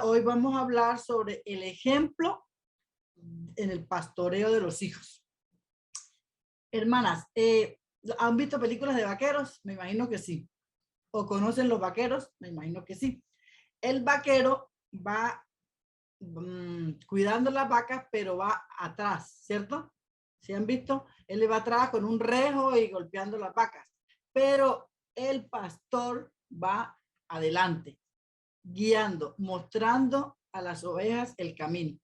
Hoy vamos a hablar sobre el ejemplo en el pastoreo de los hijos. Hermanas, ¿han visto películas de vaqueros? Me imagino que sí. ¿O conocen los vaqueros? Me imagino que sí. El vaquero va cuidando las vacas, pero va atrás, ¿cierto? ¿Sí han visto? Él le va atrás con un rejo y golpeando las vacas. Pero el pastor va adelante, guiando, mostrando a las ovejas el camino.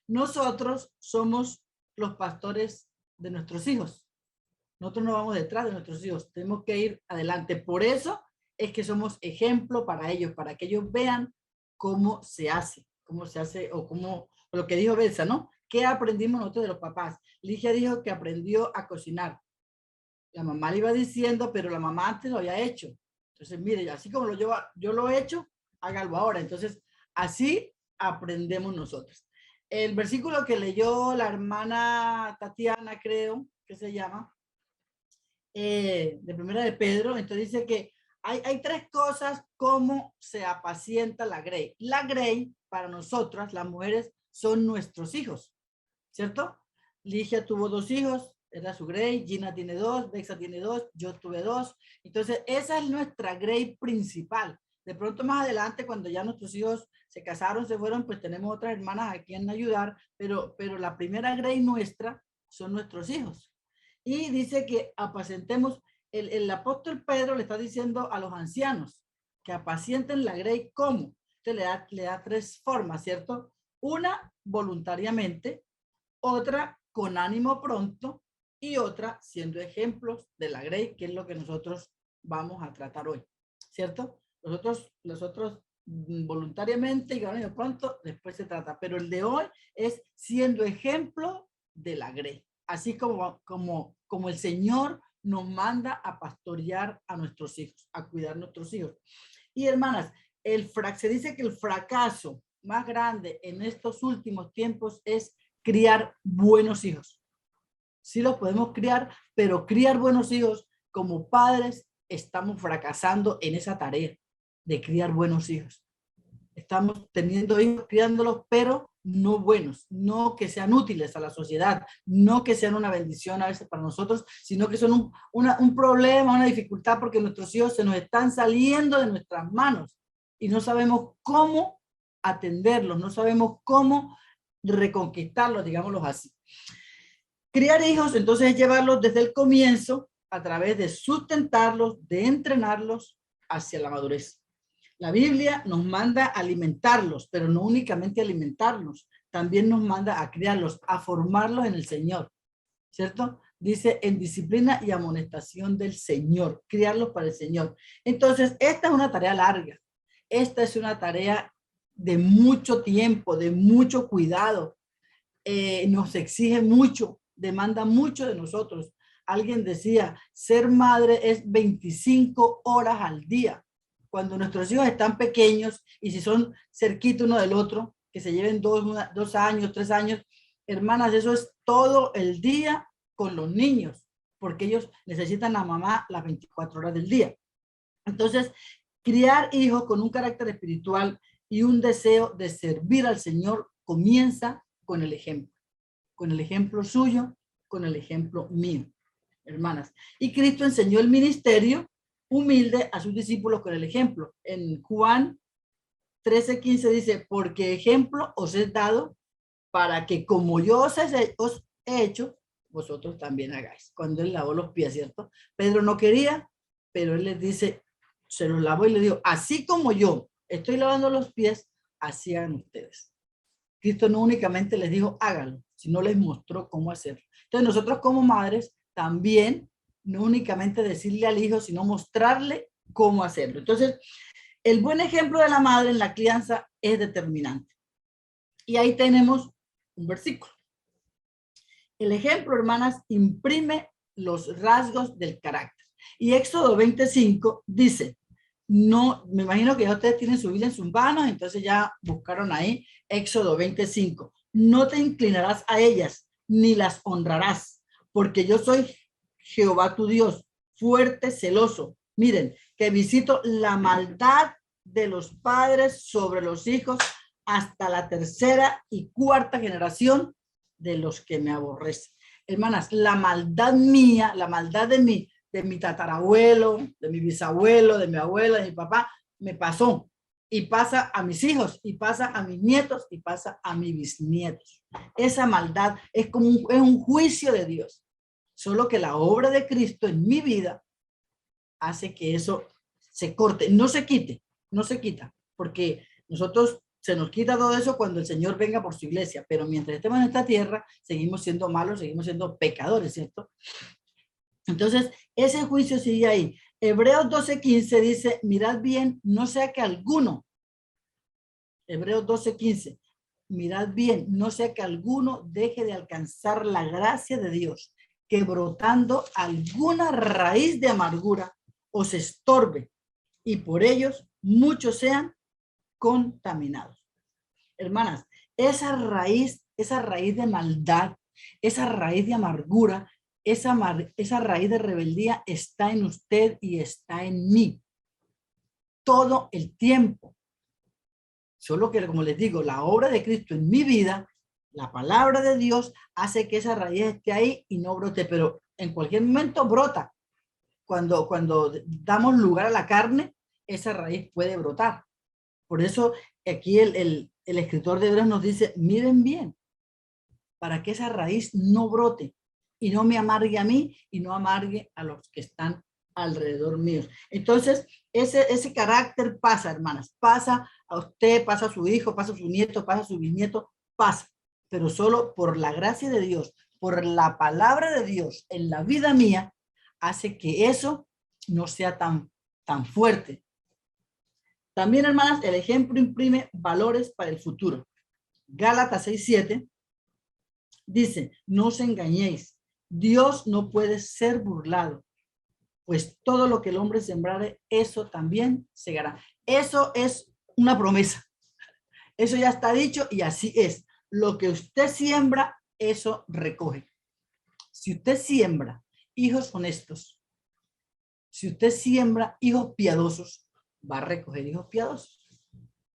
Nosotros somos los pastores de nuestros hijos. Nosotros no vamos detrás de nuestros hijos, tenemos que ir adelante. Por eso es que somos ejemplo para ellos, para que ellos vean cómo se hace o cómo, lo que dijo Belsa, ¿no? ¿Qué aprendimos nosotros de los papás? Ligia dijo que aprendió a cocinar. La mamá le iba diciendo, pero la mamá antes lo había hecho. Entonces, mire, así como yo lo he hecho, hágalo ahora. Entonces, así aprendemos nosotros. El versículo que leyó la hermana Tatiana, creo que se llama, de primera de Pedro, entonces dice que hay tres cosas como se apacienta la grey. La grey, para nosotras, las mujeres, son nuestros hijos, ¿cierto? Ligia tuvo 2 hijos, era su grey, Gina tiene 2, Bexa tiene 2, yo tuve 2. Entonces, esa es nuestra grey principal. De pronto más adelante, cuando ya nuestros hijos se casaron, se fueron, pues tenemos otras hermanas a quien ayudar, pero la primera grey nuestra son nuestros hijos. Y dice que apacentemos, el apóstol Pedro le está diciendo a los ancianos que apacienten la grey, ¿cómo? Entonces le da 3 formas, ¿cierto? Una, voluntariamente, otra, con ánimo pronto, y otra, siendo ejemplos de la grey, que es lo que nosotros vamos a tratar hoy, ¿cierto? Los otros voluntariamente y con ánimo pronto, después se trata, pero el de hoy es siendo ejemplo de la grey, así como el Señor nos manda a pastorear a nuestros hijos, a cuidar a nuestros hijos. Y hermanas, se dice que el fracaso más grande en estos últimos tiempos es criar buenos hijos. Sí los podemos criar, pero criar buenos hijos como padres estamos fracasando en esa tarea de criar buenos hijos. Estamos teniendo hijos, criándolos, pero no buenos, no que sean útiles a la sociedad, no que sean una bendición a veces para nosotros, sino que son un problema, una dificultad, porque nuestros hijos se nos están saliendo de nuestras manos y no sabemos cómo atenderlos, no sabemos cómo reconquistarlos, digámoslo así. Criar hijos, entonces, es llevarlos desde el comienzo a través de sustentarlos, de entrenarlos hacia la madurez. La Biblia nos manda a alimentarlos, pero no únicamente alimentarlos, también nos manda a criarlos, a formarlos en el Señor, ¿cierto? Dice en disciplina y amonestación del Señor, criarlos para el Señor. Entonces, esta es una tarea larga, esta es una tarea de mucho tiempo, de mucho cuidado, nos exige mucho, demanda mucho de nosotros. Alguien decía, ser madre es 25 horas al día. Cuando nuestros hijos están pequeños y si son cerquita uno del otro, que se lleven 2 años, 3 años, hermanas, eso es todo el día con los niños, porque ellos necesitan a mamá las 24 horas del día. Entonces, criar hijos con un carácter espiritual y un deseo de servir al Señor comienza con el ejemplo suyo, con el ejemplo mío, hermanas. Y Cristo enseñó el ministerio humilde a sus discípulos con el ejemplo. En Juan 13:15 dice, porque ejemplo os he dado para que como yo os he hecho, vosotros también hagáis. Cuando él lavó los pies, ¿cierto? Pedro no quería, pero él les dice, se los lavó y le dijo, así como yo estoy lavando los pies, así hagan ustedes. Cristo no únicamente les dijo, háganlo, sino les mostró cómo hacerlo. Entonces nosotros como madres también, no únicamente decirle al hijo, sino mostrarle cómo hacerlo. Entonces, el buen ejemplo de la madre en la crianza es determinante. Y ahí tenemos un versículo. El ejemplo, hermanas, imprime los rasgos del carácter. Y Éxodo 25 dice, no, me imagino que ya ustedes tienen su Biblia en sus manos, entonces ya buscaron ahí Éxodo 25. No te inclinarás a ellas, ni las honrarás, porque yo soy Jehová tu Dios, fuerte, celoso. Miren, que visito la maldad de los padres sobre los hijos hasta la tercera y cuarta generación de los que me aborrecen. Hermanas, la maldad mía, la maldad de mi tatarabuelo, de mi bisabuelo, de mi abuela, de mi papá, me pasó y pasa a mis hijos y pasa a mis nietos y pasa a mis bisnietos. Esa maldad es como es un juicio de Dios. Solo que la obra de Cristo en mi vida hace que eso se corte, no se quite, no se quita, porque nosotros se nos quita todo eso cuando el Señor venga por su iglesia, pero mientras estemos en esta tierra, seguimos siendo malos, seguimos siendo pecadores, ¿cierto? Entonces, ese juicio sigue ahí. Hebreos 12:15 dice, mirad bien, no sea que alguno, Hebreos 12:15, mirad bien, no sea que alguno deje de alcanzar la gracia de Dios, que brotando alguna raíz de amargura os estorbe y por ellos muchos sean contaminados. Hermanas, esa raíz de maldad, esa raíz de amargura, esa raíz de rebeldía está en usted y está en mí todo el tiempo. Solo que, como les digo, la obra de Cristo en mi vida, la palabra de Dios hace que esa raíz esté ahí y no brote, pero en cualquier momento brota. Cuando damos lugar a la carne, esa raíz puede brotar. Por eso aquí el escritor de Hebreos nos dice, miren bien, para que esa raíz no brote y no me amargue a mí y no amargue a los que están alrededor míos. Entonces, ese carácter pasa, hermanas, pasa a usted, pasa a su hijo, pasa a su nieto, pasa a su bisnieto, pasa, pero solo por la gracia de Dios, por la palabra de Dios en la vida mía, hace que eso no sea tan fuerte. También, hermanas, el ejemplo imprime valores para el futuro. Gálatas 6:7 dice, no os engañéis, Dios no puede ser burlado, pues todo lo que el hombre sembrare, eso también segará. Eso es una promesa. Eso ya está dicho y así es. Lo que usted siembra, eso recoge. Si usted siembra hijos honestos, si usted siembra hijos piadosos, va a recoger hijos piadosos.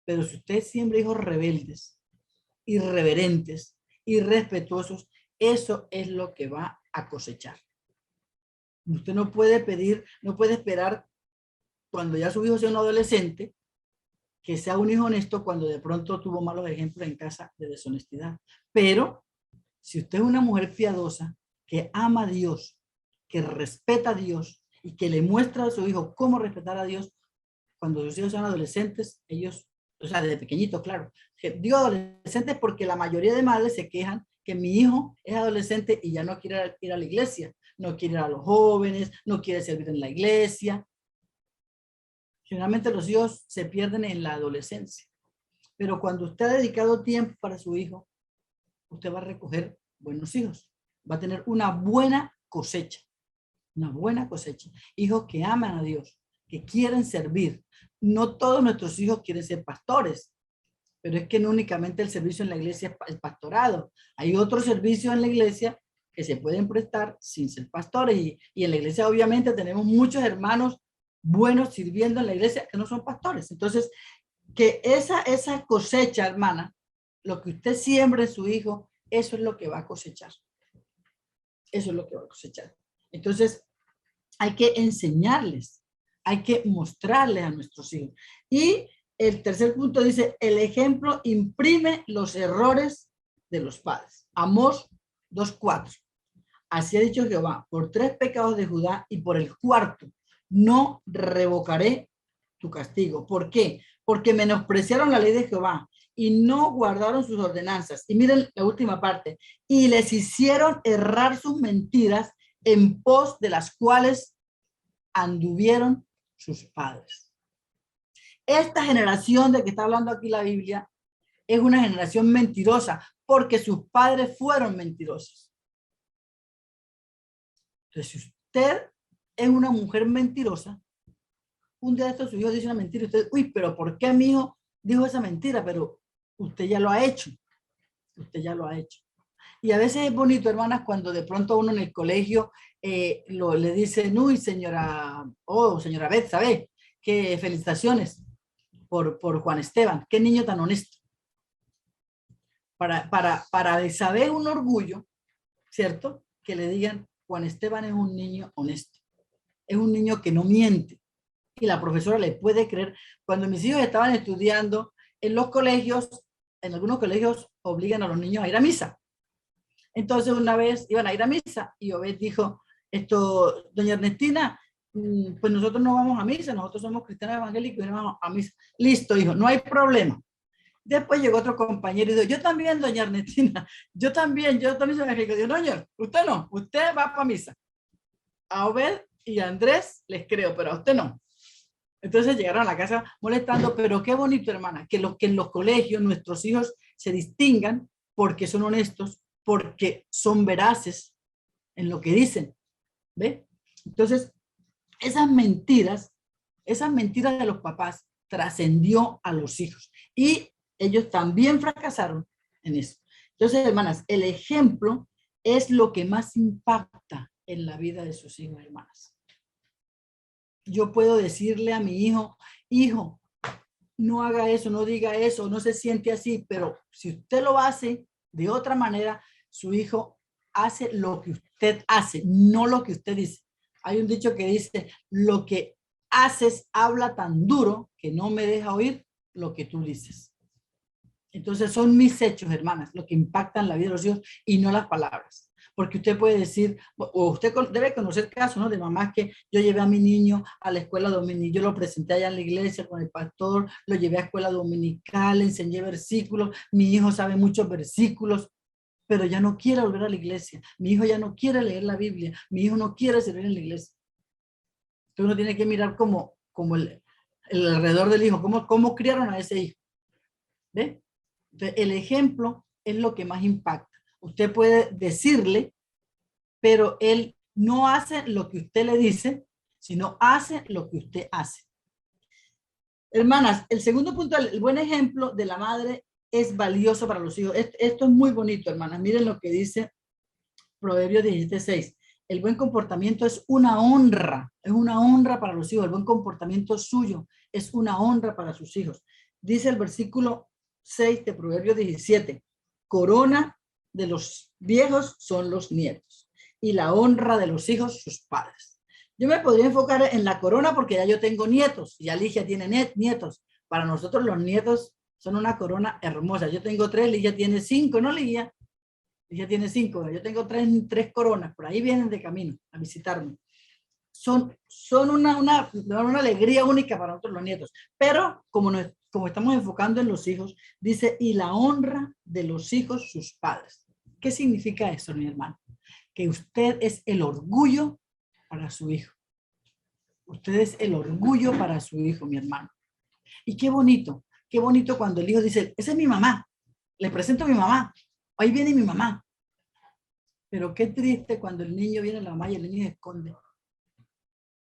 Pero si usted siembra hijos rebeldes, irreverentes, irrespetuosos, eso es lo que va a cosechar. Usted no puede pedir, no puede esperar cuando ya su hijo sea un adolescente, que sea un hijo honesto cuando de pronto tuvo malos ejemplos en casa de deshonestidad. Pero si usted es una mujer piadosa, que ama a Dios, que respeta a Dios y que le muestra a su hijo cómo respetar a Dios, cuando sus hijos son adolescentes, ellos, o sea, desde pequeñitos, claro. Digo adolescentes porque la mayoría de madres se quejan que mi hijo es adolescente y ya no quiere ir a la iglesia, no quiere ir a los jóvenes, no quiere servir en la iglesia. Generalmente los hijos se pierden en la adolescencia. Pero cuando usted ha dedicado tiempo para su hijo, usted va a recoger buenos hijos. Va a tener una buena cosecha. Una buena cosecha. Hijos que aman a Dios, que quieren servir. No todos nuestros hijos quieren ser pastores, pero es que no únicamente el servicio en la iglesia es el pastorado. Hay otros servicios en la iglesia que se pueden prestar sin ser pastores. Y en la iglesia obviamente tenemos muchos hermanos buenos sirviendo en la iglesia que no son pastores. Entonces, que esa cosecha, hermana, lo que usted siembra en su hijo, eso es lo que va a cosechar. Eso es lo que va a cosechar. Entonces, hay que enseñarles, hay que mostrarles a nuestros hijos. Y el tercer punto dice, el ejemplo imprime los errores de los padres. Amós 2:4. Así ha dicho Jehová, por 3 pecados de Judá y por el cuarto, no revocaré tu castigo. ¿Por qué? Porque menospreciaron la ley de Jehová y no guardaron sus ordenanzas. Y miren la última parte. Y les hicieron errar sus mentiras en pos de las cuales anduvieron sus padres. Esta generación de que está hablando aquí la Biblia es una generación mentirosa porque sus padres fueron mentirosos. Entonces, si usted es una mujer mentirosa, un día de estos su hijo dice una mentira y usted, uy, pero ¿por qué mi hijo dijo esa mentira? Pero usted ya lo ha hecho. Usted ya lo ha hecho. Y a veces es bonito, hermanas, cuando de pronto uno en el colegio le dice, uy, señora, señora Beth, ¿sabe? Que felicitaciones por Juan Esteban. Qué niño tan honesto. para Isabel un orgullo, ¿cierto? Que le digan, Juan Esteban es un niño honesto, es un niño que no miente. Y la profesora le puede creer. Cuando mis hijos estaban estudiando en los colegios, en algunos colegios obligan a los niños a ir a misa. Entonces una vez iban a ir a misa y Obed dijo, doña Ernestina, pues nosotros no vamos a misa, nosotros somos cristianos evangélicos y no vamos a misa. Listo, hijo, no hay problema. Después llegó otro compañero y dijo, yo también, doña Ernestina, yo también soy evangélico. Dijo, no, señor, usted no, usted va para misa. A Obed y a Andrés les creo, pero a usted no. Entonces llegaron a la casa molestando, pero qué bonito, hermana, que en los colegios nuestros hijos se distingan porque son honestos, porque son veraces en lo que dicen, ¿ve? Entonces, esas mentiras de los papás trascendió a los hijos y ellos también fracasaron en eso. Entonces, hermanas, el ejemplo es lo que más impacta en la vida de sus hijos, hermanas. Yo puedo decirle a mi hijo, hijo, no haga eso, no diga eso, no se siente así, pero si usted lo hace de otra manera, su hijo hace lo que usted hace, no lo que usted dice. Hay un dicho que dice, lo que haces habla tan duro que no me deja oír lo que tú dices. Entonces son mis hechos, hermanas, lo que impactan la vida de los hijos y no las palabras. Porque usted puede decir, o usted debe conocer casos, ¿no? De mamás que yo llevé a mi niño a la escuela dominical, yo lo presenté allá en la iglesia con el pastor, lo llevé a escuela dominical, le enseñé versículos, mi hijo sabe muchos versículos, pero ya no quiere volver a la iglesia. Mi hijo ya no quiere leer la Biblia, mi hijo no quiere servir en la iglesia. Entonces uno tiene que mirar como el alrededor del hijo, cómo criaron a ese hijo. ¿Ve? Entonces, el ejemplo es lo que más impacta. Usted puede decirle, pero él no hace lo que usted le dice, sino hace lo que usted hace. Hermanas, el segundo punto, el buen ejemplo de la madre es valioso para los hijos. Esto es muy bonito, hermanas. Miren lo que dice Proverbios 17:6. El buen comportamiento es una honra para los hijos. El buen comportamiento suyo es una honra para sus hijos. Dice el versículo 6 de Proverbios 17, corona de los viejos son los nietos y la honra de los hijos sus padres. Yo me podría enfocar en la corona porque ya yo tengo nietos, ya Ligia tiene nietos. Para nosotros los nietos son una corona hermosa. Yo tengo 3, Ligia tiene 5, ¿no, Ligia? Ligia tiene 5, yo tengo 3 coronas, por ahí vienen de camino a visitarme. Son una alegría única para nosotros los nietos. Pero como estamos enfocando en los hijos, dice, y la honra de los hijos sus padres. ¿Qué significa eso, mi hermano? Que usted es el orgullo para su hijo. Usted es el orgullo para su hijo, mi hermano. Y qué bonito cuando el hijo dice, esa es mi mamá, le presento a mi mamá, ahí viene mi mamá. Pero qué triste cuando el niño viene a la mamá y el niño se esconde.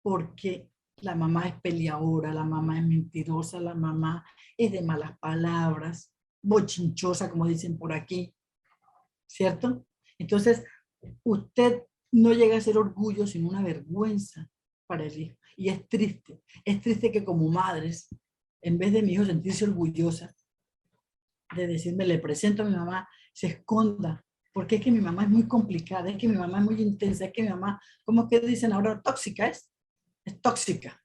Porque la mamá es peleadora, la mamá es mentirosa, la mamá es de malas palabras, bochinchosa, como dicen por aquí, ¿cierto? Entonces, usted no llega a ser orgullo, sino una vergüenza para el hijo. Y es triste que como madres, en vez de mi hijo sentirse orgullosa, de decirme, le presento a mi mamá, se esconda, porque es que mi mamá es muy complicada, es que mi mamá es muy intensa, es que mi mamá, ¿cómo que dicen ahora? Tóxica es tóxica.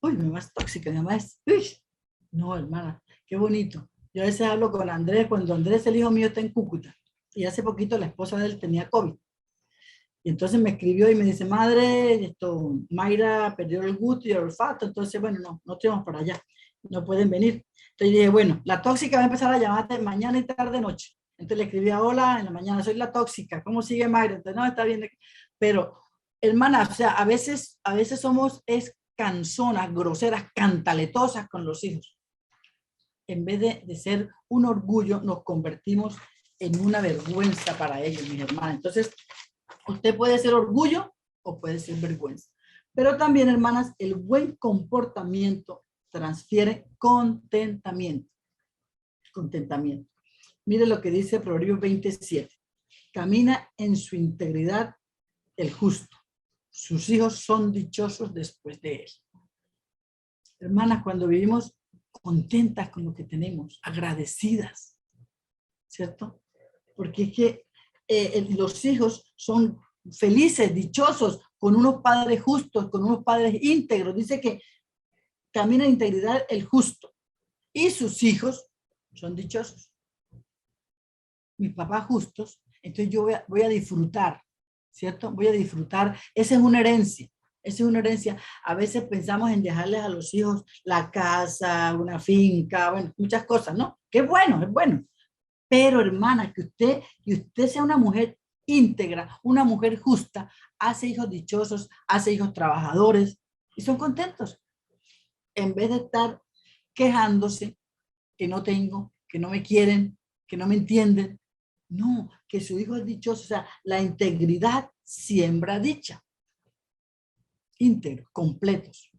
Uy, mi mamá es tóxica, mi mamá es, uy. No, hermana, qué bonito. Yo a veces hablo con Andrés, cuando Andrés, el hijo mío, está en Cúcuta, y hace poquito la esposa de él tenía COVID. Y entonces me escribió y me dice, madre, Mayra perdió el gusto y el olfato, entonces, bueno, no tenemos para allá, no pueden venir. Entonces dije, bueno, la tóxica va a empezar a llamarte mañana y tarde noche. Entonces le escribí, hola, en la mañana, soy la tóxica, ¿cómo sigue Mayra? Entonces, no, está bien. Pero, hermana, o sea, a veces somos canzonas, groseras, cantaletosas con los hijos. En vez de ser un orgullo, nos convertimos en una vergüenza para ellos, mis hermanas. Entonces, usted puede ser orgullo o puede ser vergüenza. Pero también, hermanas, el buen comportamiento transfiere contentamiento. Contentamiento. Mire lo que dice Proverbios 27. Camina en su integridad el justo. Sus hijos son dichosos después de él. Hermanas, cuando vivimos contentas con lo que tenemos, agradecidas, ¿cierto? porque es que los hijos son felices, dichosos, con unos padres justos, con unos padres íntegros. Dice que camina en integridad el justo y sus hijos son dichosos. Mis papás justos, entonces yo voy a disfrutar, ¿cierto? Voy a disfrutar. Esa es una herencia. Esa es una herencia. A veces pensamos en dejarles a los hijos la casa, una finca, bueno, muchas cosas, ¿no? Que es bueno, es bueno. Pero hermana, que usted sea una mujer íntegra, una mujer justa, hace hijos dichosos, hace hijos trabajadores y son contentos. En vez de estar quejándose que no tengo, que no me quieren, que no me entienden. No, que su hijo es dichoso. O sea, la integridad siembra dicha. Íntegros, completos.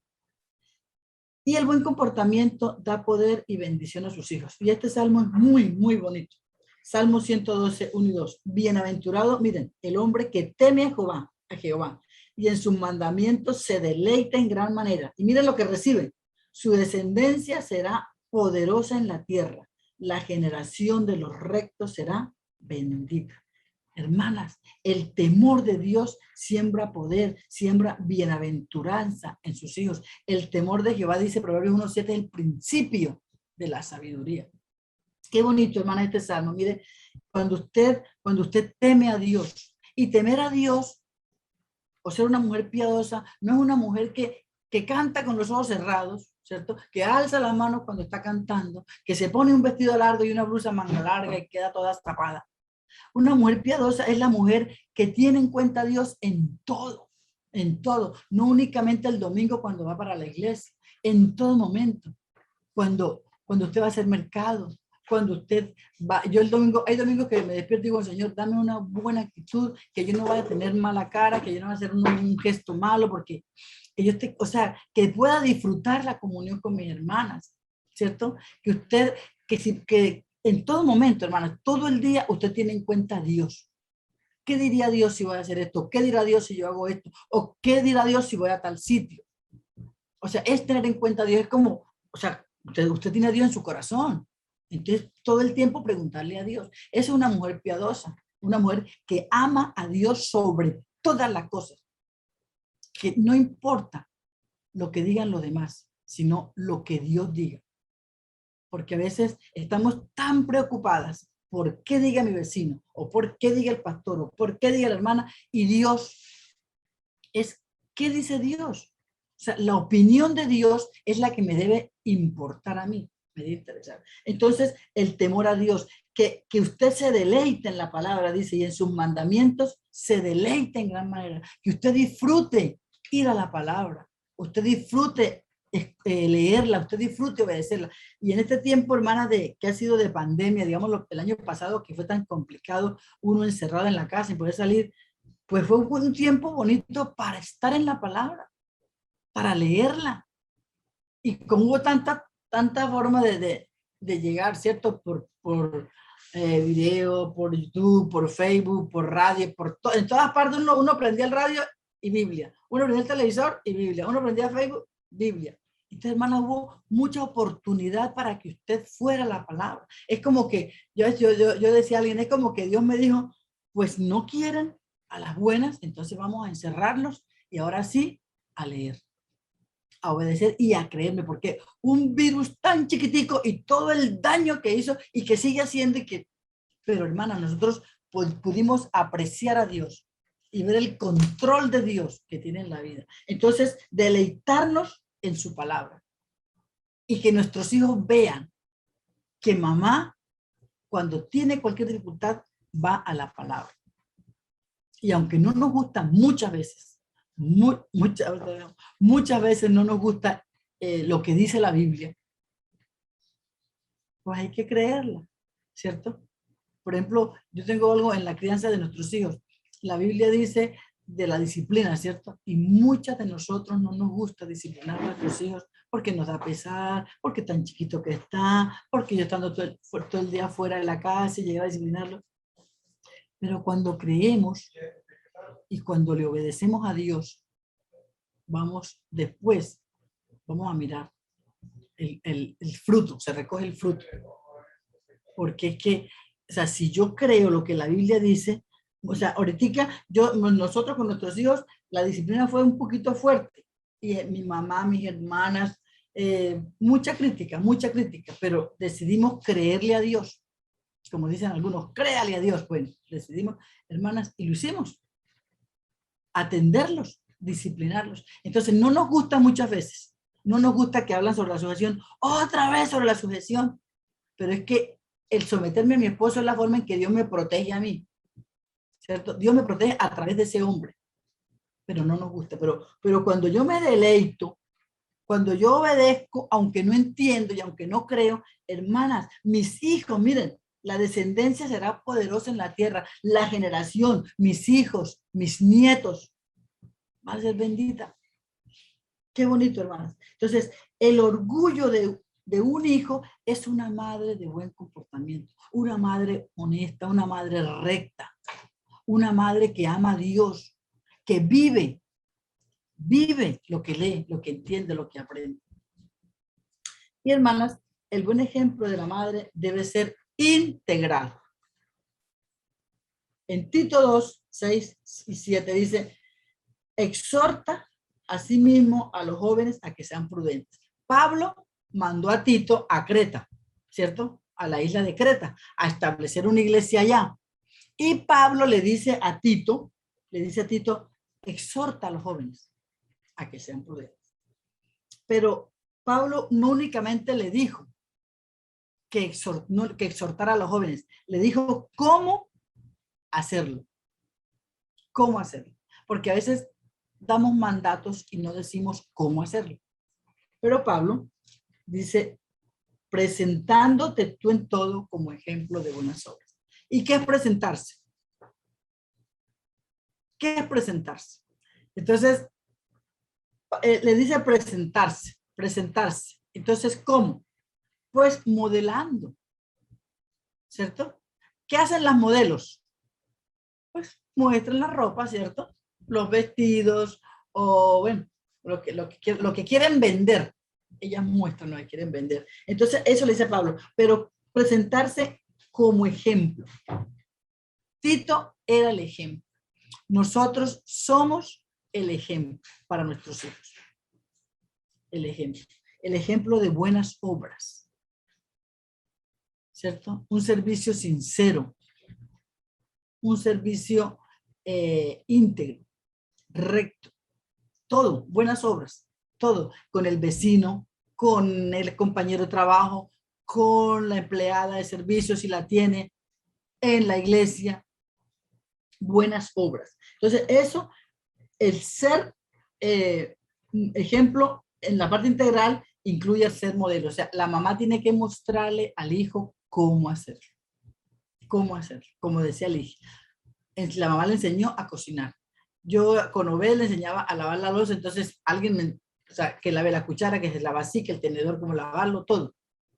Y el buen comportamiento da poder y bendición a sus hijos. Y este salmo es muy, muy bonito. Salmo 112, 1 y 2. Bienaventurado, miren, el hombre que teme a Jehová, y en sus mandamientos se deleita en gran manera. Y miren lo que recibe. Su descendencia será poderosa en la tierra. La generación de los rectos será bendita. Hermanas, el temor de Dios siembra poder, siembra bienaventuranza en sus hijos. El temor de Jehová, dice Proverbios 1:7, es el principio de la sabiduría. Qué bonito, hermana, este salmo. Mire, cuando usted teme a Dios, y temer a Dios, o ser una mujer piadosa, no es una mujer que canta con los ojos cerrados, ¿cierto? Que alza las manos cuando está cantando, que se pone un vestido largo y una blusa manga larga y queda toda tapada. Una mujer piadosa es la mujer que tiene en cuenta a Dios en todo, no únicamente el domingo cuando va para la iglesia, en todo momento, cuando usted va a hacer mercado, cuando usted va, yo el domingo, hay domingos que me despierto y digo, Señor, dame una buena actitud, que yo no vaya a tener mala cara, que yo no vaya a hacer un gesto malo, porque que yo esté, o sea, que pueda disfrutar la comunión con mis hermanas, ¿cierto? Que usted, que en todo momento, hermanas, todo el día usted tiene en cuenta a Dios. ¿Qué diría Dios si voy a hacer esto? ¿Qué dirá Dios si yo hago esto? ¿O qué dirá Dios si voy a tal sitio? O sea, es tener en cuenta a Dios, es como, o sea, usted tiene a Dios en su corazón. Entonces, todo el tiempo preguntarle a Dios. Es una mujer piadosa, una mujer que ama a Dios sobre todas las cosas, que no importa lo que digan los demás, sino lo que Dios diga. Porque a veces estamos tan preocupadas por qué diga mi vecino, o por qué diga el pastor, o por qué diga la hermana, y Dios es, ¿qué dice Dios? O sea, la opinión de Dios es la que me debe importar a mí, me debe interesar. Entonces, el temor a Dios, que usted se deleite en la palabra, dice, y en sus mandamientos se deleite en gran manera, que usted disfrute ir a la palabra, usted disfrute leerla, usted disfrute obedecerla. Y en este tiempo, hermana, que ha sido de pandemia, digamos, el año pasado que fue tan complicado, uno encerrado en la casa sin poder salir, pues fue un tiempo bonito para estar en la palabra, para leerla. Y como hubo tanta forma de llegar, ¿cierto? Por video, por YouTube, por Facebook, por radio, en todas partes uno prendía el radio y Biblia. Uno prendía el televisor y Biblia. Uno prendía Facebook, Biblia. Entonces, hermana, hubo mucha oportunidad para que usted fuera la palabra. Es como que, yo decía a alguien, es como que Dios me dijo, pues no quieren a las buenas, entonces vamos a encerrarlos y ahora sí a leer, a obedecer y a creerme, porque un virus tan chiquitico y todo el daño que hizo y que sigue haciendo pero hermana, nosotros pudimos apreciar a Dios y ver el control de Dios que tiene en la vida. Entonces, deleitarnos en su palabra y que nuestros hijos vean que mamá, cuando tiene cualquier dificultad, va a la palabra. Y aunque no nos gusta muchas veces, muchas veces no nos gusta lo que dice la Biblia, pues hay que creerla, ¿cierto? Por ejemplo, yo tengo algo en la crianza de nuestros hijos. La Biblia dice de la disciplina, ¿cierto? Y muchas de nosotros no nos gusta disciplinar a nuestros hijos porque nos da pesar, porque tan chiquito que está, porque yo estando todo el día fuera de la casa y llegar a disciplinarlo. Pero cuando creemos y cuando le obedecemos a Dios, después vamos a mirar el fruto, se recoge el fruto. Porque es que O sea, si yo creo lo que la Biblia dice, o sea, ahorita nosotros con nuestros hijos, la disciplina fue un poquito fuerte. Y mi mamá, mis hermanas, mucha crítica, pero decidimos creerle a Dios. Como dicen algunos, créale a Dios. Bueno, decidimos, hermanas, y lo hicimos. Atenderlos, disciplinarlos. Entonces, no nos gusta muchas veces. No nos gusta que hablan sobre la sujeción. Otra vez sobre la sujeción. Pero es que el someterme a mi esposo es la forma en que Dios me protege a mí, ¿cierto? Dios me protege a través de ese hombre, pero no nos gusta. Pero cuando yo me deleito, cuando yo obedezco, aunque no entiendo y aunque no creo, hermanas, mis hijos, miren, la descendencia será poderosa en la tierra, la generación, mis hijos, mis nietos, va a ser bendita. Qué bonito, hermanas. Entonces, el orgullo de un hijo es una madre de buen comportamiento, una madre honesta, una madre recta, una madre que ama a Dios, que vive lo que lee, lo que entiende, lo que aprende. Y hermanas, el buen ejemplo de la madre debe ser integral. En Tito 2, 6 y 7 dice, exhorta a sí mismo a los jóvenes a que sean prudentes. Pablo mandó a Tito a Creta, ¿cierto? A la isla de Creta, a establecer una iglesia allá. Y Pablo le dice a Tito, exhorta a los jóvenes a que sean prudentes. Pero Pablo no únicamente le dijo que exhortara a los jóvenes, le dijo cómo hacerlo. Cómo hacerlo. Porque a veces damos mandatos y no decimos cómo hacerlo. Pero Pablo dice, presentándote tú en todo como ejemplo de buenas obras. ¿Y qué es presentarse? ¿Qué es presentarse? Entonces, le dice presentarse. Entonces, ¿cómo? Pues modelando, ¿cierto? ¿Qué hacen las modelos? Pues muestran la ropa, ¿cierto? Los vestidos o, bueno, lo que quieren vender. Ellas muestran lo que quieren vender. Entonces, eso le dice Pablo, pero presentarse como ejemplo. Tito era el ejemplo. Nosotros somos el ejemplo para nuestros hijos. El ejemplo de buenas obras, ¿cierto? Un servicio sincero, un servicio íntegro, recto, todo, buenas obras, todo, con el vecino, con el compañero de trabajo, con la empleada de servicio si la tiene, en la iglesia, buenas obras. Entonces eso, el ser ejemplo en la parte integral incluye ser modelo. O sea, la mamá tiene que mostrarle al hijo cómo hacerlo. Cómo hacerlo, como decía el hijo. La mamá le enseñó a cocinar. Yo con Obed le enseñaba a lavar la loza, entonces alguien o sea, que lave la cuchara, que se lava así, que el tenedor, cómo lavarlo, todo.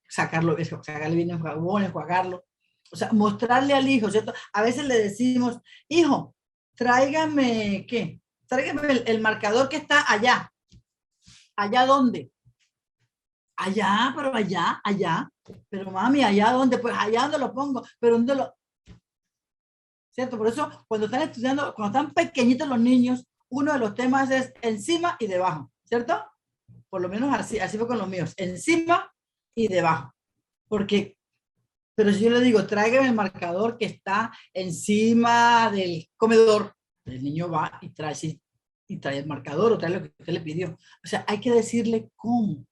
Sacarle bien el jabón, enjuagarlo. O sea, mostrarle al hijo, ¿cierto? A veces le decimos, hijo, tráigame, ¿qué? Tráigame el marcador que está allá. ¿Allá dónde? Allá, pero allá. Pero mami, ¿allá dónde? Pues allá donde lo pongo, pero ¿dónde lo...? ¿Cierto? Por eso, cuando están estudiando, cuando están pequeñitos los niños, uno de los temas es encima y debajo, ¿cierto? Por lo menos así fue con los míos, encima y debajo. Porque, pero si yo le digo, tráigame el marcador que está encima del comedor, el niño va y trae el marcador o trae lo que usted le pidió. O sea, hay que decirle cómo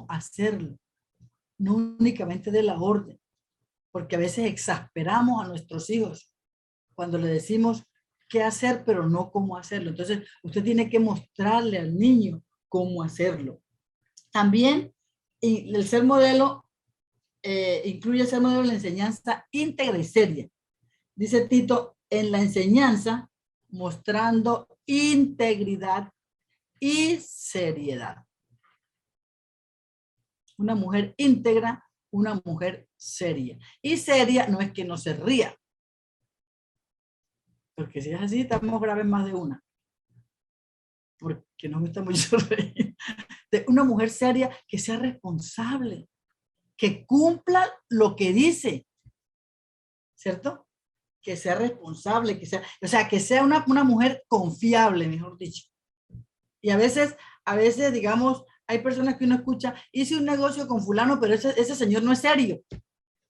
hacerlo, no únicamente de la orden, porque a veces exasperamos a nuestros hijos cuando le decimos qué hacer, pero no cómo hacerlo. Entonces, usted tiene que mostrarle al niño cómo hacerlo. También el ser modelo incluye ser modelo en la enseñanza íntegra y seria. Dice Tito, en la enseñanza, mostrando integridad y seriedad. Una mujer íntegra, una mujer seria. Y seria no es que no se ría, porque si es así, estamos graves más de una. Porque nos gusta mucho reír. De una mujer seria que sea responsable, que cumpla lo que dice, ¿cierto? Que sea responsable, que sea, o sea, que sea una mujer confiable, mejor dicho. Y a veces, digamos, hay personas que uno escucha, hice un negocio con fulano, pero ese señor no es serio.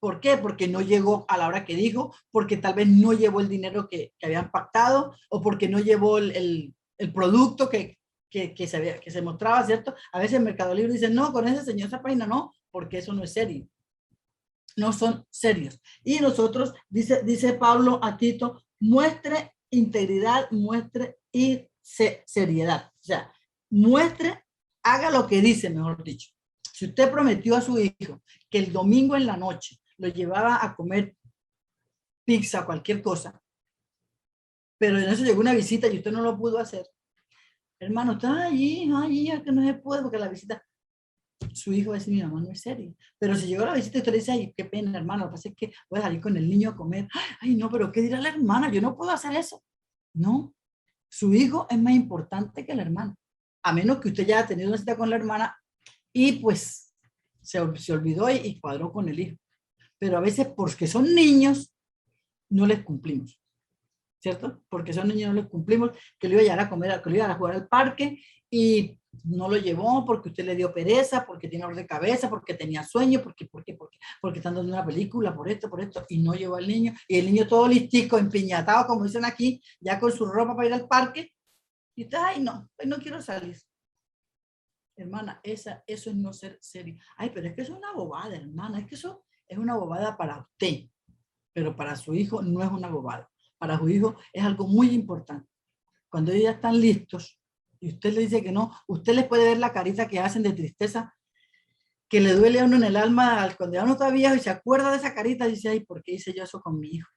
¿Por qué? Porque no llegó a la hora que dijo, porque tal vez no llevó el dinero que habían pactado, o porque no llevó el producto que se mostraba, ¿cierto? A veces en Mercado Libre dicen, no, con ese señor, esa página no, porque eso no es serio. No son serios. Y nosotros, dice Pablo a Tito, muestre integridad, muestre y seriedad. O sea, muestre, haga lo que dice, mejor dicho. Si usted prometió a su hijo que el domingo en la noche lo llevaba a comer pizza, cualquier cosa, pero en eso llegó una visita y usted no lo pudo hacer, hermano, está allí, que no se puede porque la visita, su hijo va a decir, mi mamá no es seria. Pero si llegó la visita y usted le dice, ay, qué pena, hermano, lo que pasa es que voy a salir con el niño a comer. Ay, no, pero ¿qué dirá la hermana? Yo no puedo hacer eso. No, su hijo es más importante que la hermana. A menos que usted ya haya tenido una cita con la hermana y pues se olvidó y cuadró con el hijo. Pero a veces, porque son niños, no les cumplimos. ¿Cierto? Porque son niños, no les cumplimos, que lo iba a llevar a comer, que lo iba a jugar al parque y no lo llevó porque usted le dio pereza, porque tiene dolor de cabeza, porque tenía sueño, porque están dando una película, por esto, y no llevó al niño, y el niño todo listico, empiñatado, como dicen aquí, ya con su ropa para ir al parque, y usted, ay, no, hoy no quiero salir. Hermana, eso es no ser serio. Ay, pero es que eso es una bobada, hermana, es que eso es una bobada para usted, pero para su hijo no es una bobada. Para su hijo es algo muy importante. Cuando ellos ya están listos y usted le dice que no, usted les puede ver la carita que hacen de tristeza, que le duele a uno en el alma cuando ya uno está viejo y se acuerda de esa carita y dice, ay, ¿por qué hice yo eso con mi hijo?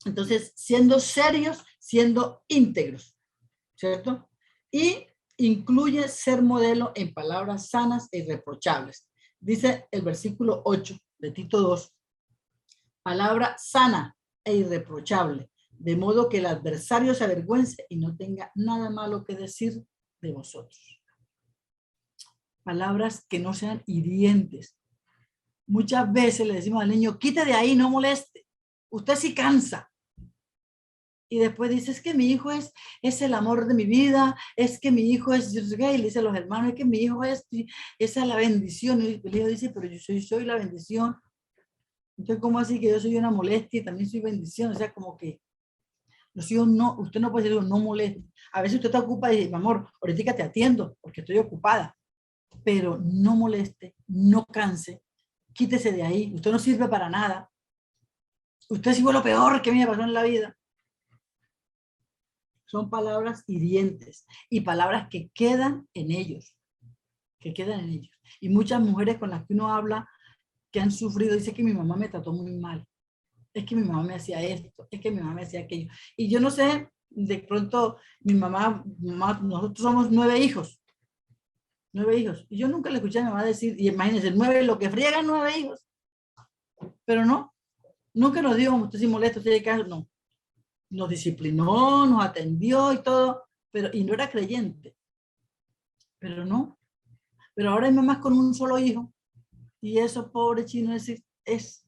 Entonces, siendo serios, siendo íntegros, ¿cierto? Y incluye ser modelo en palabras sanas e irreprochables. Dice el versículo 8 de Tito 2, palabra sana e irreprochable, de modo que el adversario se avergüence y no tenga nada malo que decir de vosotros. Palabras que no sean hirientes. Muchas veces le decimos al niño, quite de ahí, no moleste. Usted sí cansa. Y después dice, es que mi hijo es el amor de mi vida, es que mi hijo es, y le dice a los hermanos, es que mi hijo esa es la bendición. Y el hijo dice, pero yo soy la bendición. Entonces, ¿cómo así que yo soy una molestia y también soy bendición? O sea, como que los hijos no, usted no puede decir, no moleste. A veces usted está ocupada y dice, mi amor, ahorita te atiendo porque estoy ocupada. Pero no moleste, no canse, quítese de ahí. Usted no sirve para nada. Usted fue lo peor que me pasó en la vida. Son palabras hirientes y palabras que quedan en ellos. Que quedan en ellos. Y muchas mujeres con las que uno habla que han sufrido, dice que mi mamá me trató muy mal. Es que mi mamá me hacía esto, es que mi mamá me hacía aquello. Y yo no sé, de pronto mi mamá, nosotros somos 9 hijos. 9 hijos. Y yo nunca le escuché a mi mamá decir, y imagínense, 9, lo que friegan 9 hijos. Pero no, nunca nos dijo, usted sí molesta, usted de caso, no. Nos disciplinó, nos atendió y todo, pero, y no era creyente. Pero no. Pero ahora hay mamás con un solo hijo. Y eso, pobre chino, es.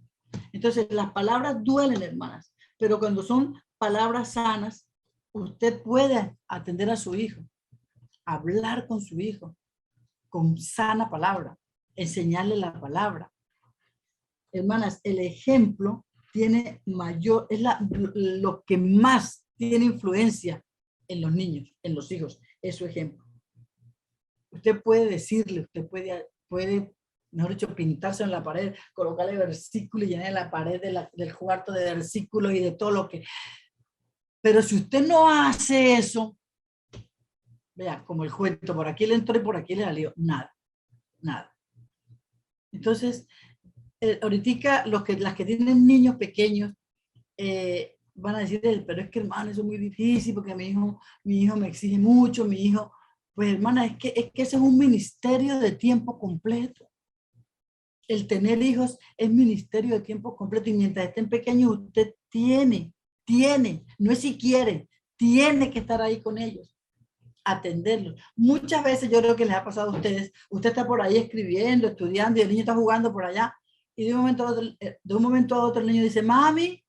Entonces, las palabras duelen, hermanas. Pero cuando son palabras sanas, usted puede atender a su hijo, hablar con su hijo, con sana palabra, enseñarle la palabra. Hermanas, el ejemplo tiene mayor, es lo que más tiene influencia en los niños, en los hijos, es su ejemplo. Usted puede decirle, usted puede, mejor dicho, pintarse en la pared, colocarle versículos y llenar la pared del cuarto de versículos y de todo lo que... Pero si usted no hace eso, vea, como el cuento, por aquí le entró y por aquí le salió, nada, nada. Entonces, ahorita las que tienen niños pequeños van a decir, pero es que hermano, eso es muy difícil porque mi hijo me exige mucho, mi hijo, pues hermana, es que ese es un ministerio de tiempo completo. El tener hijos es ministerio de tiempo completo y mientras estén pequeños usted tiene, no es si quiere, tiene que estar ahí con ellos, atenderlos. Muchas veces yo creo que les ha pasado a ustedes, usted está por ahí escribiendo, estudiando y el niño está jugando por allá y de un momento a otro el niño dice, mami,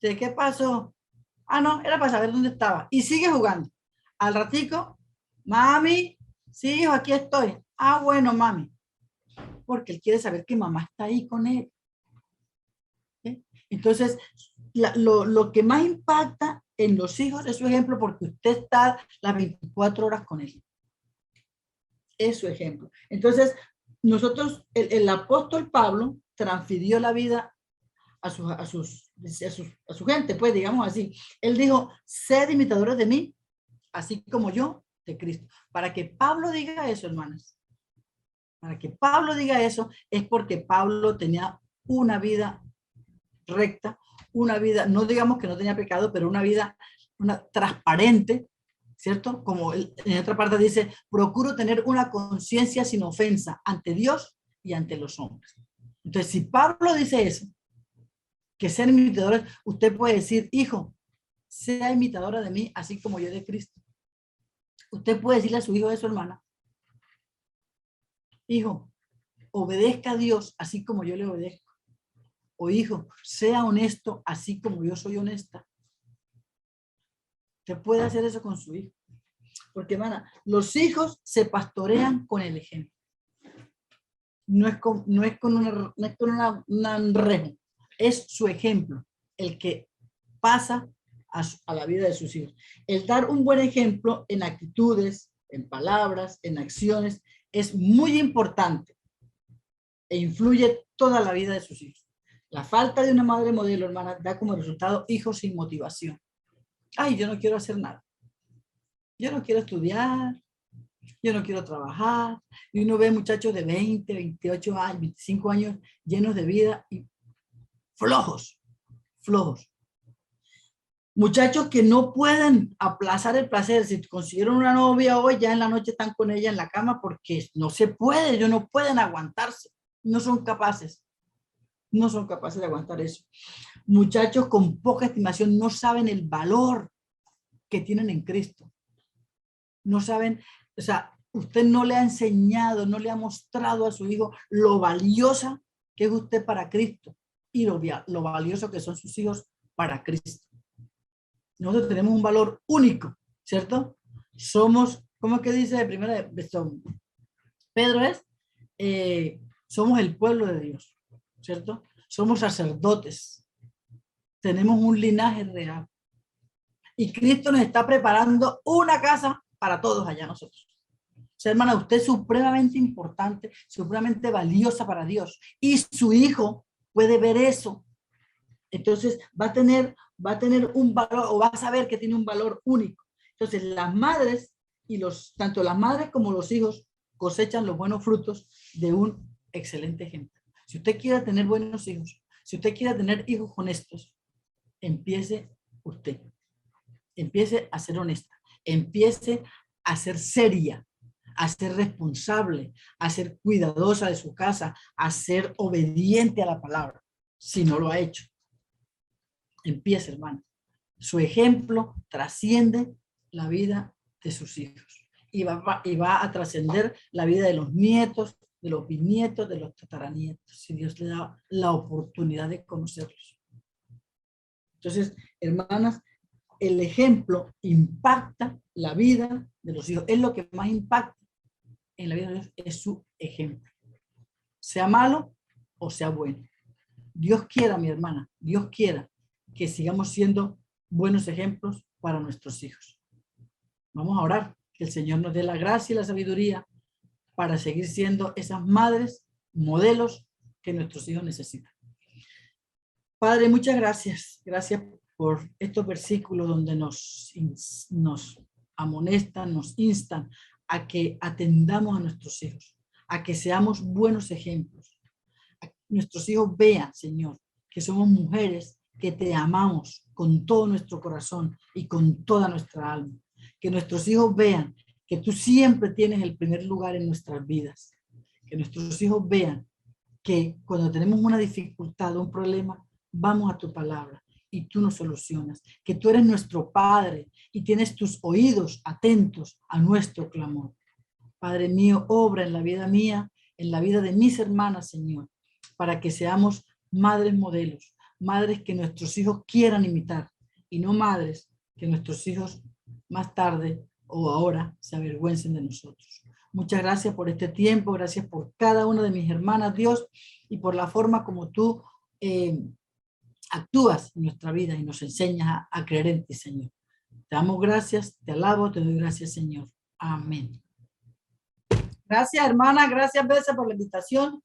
¿De qué pasó? Ah, no, era para saber dónde estaba. Y sigue jugando. Al ratico, mami, sí, hijo, aquí estoy. Ah, bueno, mami. Porque él quiere saber que mamá está ahí con él. ¿Sí? Entonces, lo que más impacta en los hijos es su ejemplo, porque usted está las 24 horas con él. Es su ejemplo. Entonces, nosotros, el apóstol Pablo transfirió la vida a su gente, pues digamos así. Él dijo, sed imitadores de mí, así como yo de Cristo. Para que Pablo diga eso, hermanas, para que Pablo diga eso, es porque Pablo tenía una vida recta, una vida, no digamos que no tenía pecado, pero una transparente, ¿cierto? Como en otra parte dice, procuro tener una conciencia sin ofensa ante Dios y ante los hombres. Entonces, si Pablo dice eso, que ser imitadores, usted puede decir, hijo, sea imitadora de mí, así como yo de Cristo. Usted puede decirle a su hijo eso, hermana. Hijo, obedezca a Dios, así como yo le obedezco. O hijo, sea honesto, así como yo soy honesta. Usted puede hacer eso con su hijo. Porque, hermana, los hijos se pastorean con el ejemplo. No es con una rejo. Es su ejemplo el que pasa a la vida de sus hijos. El dar un buen ejemplo en actitudes, en palabras, en acciones, es muy importante e influye toda la vida de sus hijos. La falta de una madre modelo, hermana, da como resultado hijos sin motivación. Ay, yo no quiero hacer nada. Yo no quiero estudiar. Yo no quiero trabajar. Y uno ve muchachos de 20, 28 años, 25 años llenos de vida y flojos, flojos. Muchachos que no pueden aplazar el placer. Si consiguieron una novia hoy, ya en la noche están con ella en la cama porque no se puede, ellos no pueden aguantarse. No son capaces. No son capaces de aguantar eso. Muchachos con poca estimación no saben el valor que tienen en Cristo. No saben, o sea, usted no le ha enseñado, no le ha mostrado a su hijo lo valiosa que es usted para Cristo y lo valioso que son sus hijos para Cristo. Nosotros tenemos un valor único, ¿cierto? Somos, ¿cómo es que dice primero Pedro es? Somos el pueblo de Dios, ¿cierto? Somos sacerdotes. Tenemos un linaje real. Y Cristo nos está preparando una casa para todos allá nosotros. O sea, hermana, usted es supremamente importante, supremamente valiosa para Dios. Y su hijo puede ver eso. Entonces va a tener un valor, o va a saber que tiene un valor único. Entonces las madres tanto las madres como los hijos cosechan los buenos frutos de un excelente ejemplo. Si usted quiere tener buenos hijos, si usted quiere tener hijos honestos, empiece usted. Empiece a ser honesta, empiece a ser seria, a ser responsable, a ser cuidadosa de su casa, a ser obediente a la palabra, si no lo ha hecho. Empiece, hermano. Su ejemplo trasciende la vida de sus hijos y va a trascender la vida de los nietos, de los bisnietos, de los tataranietos, si Dios le da la oportunidad de conocerlos. Entonces, hermanas, el ejemplo impacta la vida de los hijos. Es lo que más impacta en la vida de Dios, es su ejemplo. Sea malo o sea bueno. Dios quiera, mi hermana, Dios quiera que sigamos siendo buenos ejemplos para nuestros hijos. Vamos a orar, que el Señor nos dé la gracia y la sabiduría para seguir siendo esas madres, modelos que nuestros hijos necesitan. Padre, muchas gracias. Gracias por estos versículos donde nos amonestan, nos instan a que atendamos a nuestros hijos, a que seamos buenos ejemplos. A que nuestros hijos vean, Señor, que somos mujeres que te amamos con todo nuestro corazón y con toda nuestra alma. Que nuestros hijos vean que tú siempre tienes el primer lugar en nuestras vidas. Que nuestros hijos vean que cuando tenemos una dificultad o un problema, vamos a tu palabra y tú nos solucionas, que tú eres nuestro Padre y tienes tus oídos atentos a nuestro clamor. Padre mío, obra en la vida mía, en la vida de mis hermanas, Señor, para que seamos madres modelos, madres que nuestros hijos quieran imitar y no madres que nuestros hijos más tarde o ahora se avergüencen de nosotros. Muchas gracias por este tiempo, gracias por cada una de mis hermanas, Dios, y por la forma como tú actúas en nuestra vida y nos enseñas a creer en ti, Señor. Te damos gracias, te alabo, te doy gracias, Señor. Amén. Gracias, hermana, gracias, Besa, por la invitación.